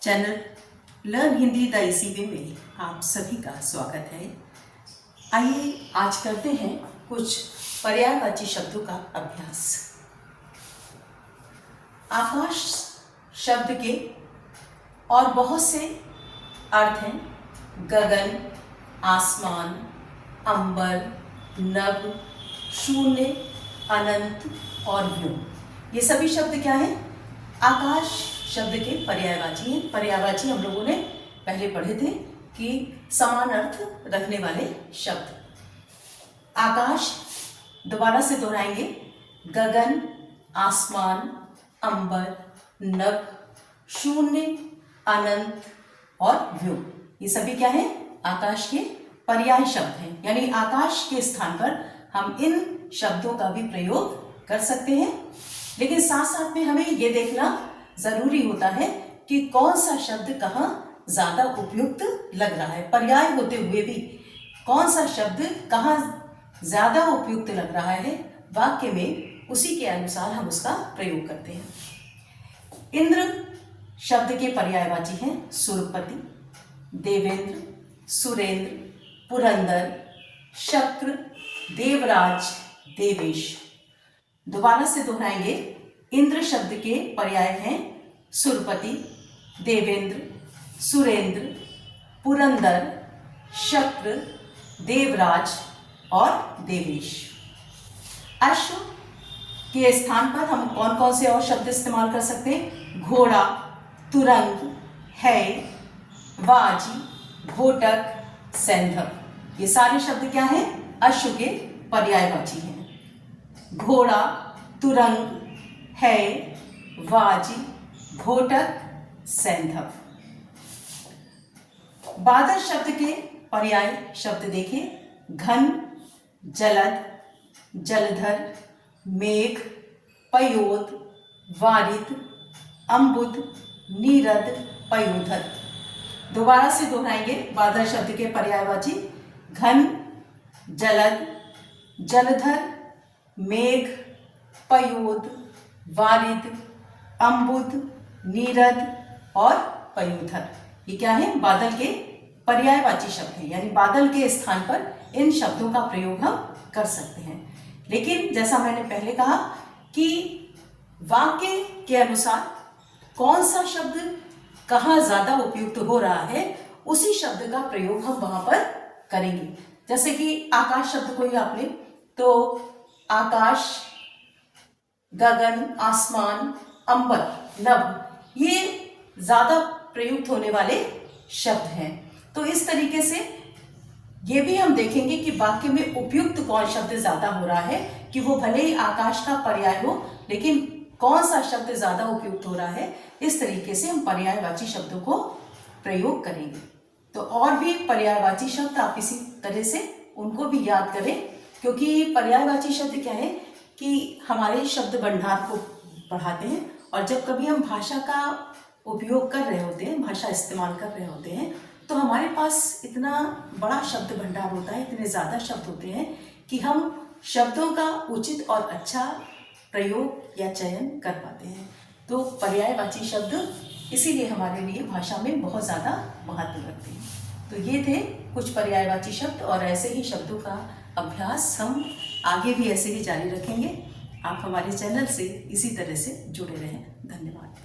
Channel learn Hindi the easy way में आप सभी का स्वागत है। आइए आज करते हैं कुछ पर्यायवाची शब्दों का अभ्यास। आकाश शब्द के और बहुत से अर्थ हैं। गगन, आसमान, अंबर, नभ, शून्य, अनंत और व्योम। ये सभी शब्द क्या हैं? आकाश शब्द के पर्यायवाची हैं। पर्यायवाची हम लोगों ने पहले पढ़े थे कि समान अर्थ रखने वाले शब्द। आकाश दोबारा से दोहराएंगे। गगन, आसमान, अंबर, नभ, शून्य, अनंत और व्योम। ये सभी क्या है? आकाश के पर्याय शब्द हैं। यानी आकाश के स्थान पर हम इन शब्दों का भी प्रयोग कर सकते हैं। लेकिन साथ साथ में हमें ये देखना जरूरी होता है कि कौन सा शब्द कहाँ ज्यादा उपयुक्त लग रहा है। पर्याय होते हुए भी कौन सा शब्द कहाँ ज्यादा उपयुक्त लग रहा है वाक्य में, उसी के अनुसार हम उसका प्रयोग करते हैं। इंद्र शब्द के पर्यायवाची हैं सुरपति, देवेंद्र, सुरेंद्र, पुरंदर, शक्र, देवराज, देवेश। दोबारा से दोहराएंगे। इंद्र शब्द के पर्याय हैं सुरपति, देवेंद्र, सुरेंद्र, पुरंदर, शक्र, देवराज और देवेश। अश्व के स्थान पर हम कौन कौन से और शब्द इस्तेमाल कर सकते हैं? घोड़ा, तुरंग, है, वाजी, घोटक, सैंधव। ये सारे शब्द क्या हैं? अश्व के पर्यायवाची हैं। घोड़ा, तुरंग, है, वाजी, घोटक, सैंधव। बादल शब्द के पर्याय शब्द देखें। घन, जलद, जलधर, मेघ, पयोद, वारिद, अम्बुद, नीरद, पयोधर। दोबारा से दोहराएंगे। बादल शब्द के पर्यायवाची घन, जलद, जलधर, मेघ, पयोद, वारिद, अम्बुद, नीरद और पयोधर। ये क्या है? बादल के पर्यायवाची शब्द हैं। यानी बादल के स्थान पर इन शब्दों का प्रयोग हम कर सकते हैं। लेकिन जैसा मैंने पहले कहा कि वाक्य के अनुसार कौन सा शब्द कहाँ ज्यादा उपयुक्त हो रहा है, उसी शब्द का प्रयोग हम वहां पर करेंगे। जैसे कि आकाश शब्द को ही आपने, तो आकाश, गगन, आसमान, अंबर, नभ, ये ज्यादा प्रयुक्त होने वाले शब्द हैं। तो इस तरीके से ये भी हम देखेंगे कि वाक्य में उपयुक्त कौन शब्द ज्यादा हो रहा है, कि वो भले ही आकाश का पर्याय हो, लेकिन कौन सा शब्द ज्यादा उपयुक्त हो रहा है, इस तरीके से हम पर्यायवाची शब्दों को प्रयोग करेंगे। तो और भी पर्यायवाची शब्द आप इसी तरह से उनको भी याद करें, क्योंकि पर्यायवाची शब्द क्या है कि हमारे शब्द भंडार को बढ़ाते हैं। और जब कभी हम भाषा का उपयोग कर रहे होते हैं, भाषा इस्तेमाल कर रहे होते हैं, तो हमारे पास इतना बड़ा शब्द भंडार होता है, इतने ज़्यादा शब्द होते हैं कि हम शब्दों का उचित और अच्छा प्रयोग या चयन कर पाते हैं। तो पर्यायवाची शब्द इसीलिए हमारे लिए भाषा में बहुत ज़्यादा महत्व रखते हैं। तो ये थे कुछ पर्यायवाची शब्द, और ऐसे ही शब्दों का अभ्यास हम आगे भी ऐसे ही जारी रखेंगे। आप हमारे चैनल से इसी तरह से जुड़े रहें। धन्यवाद।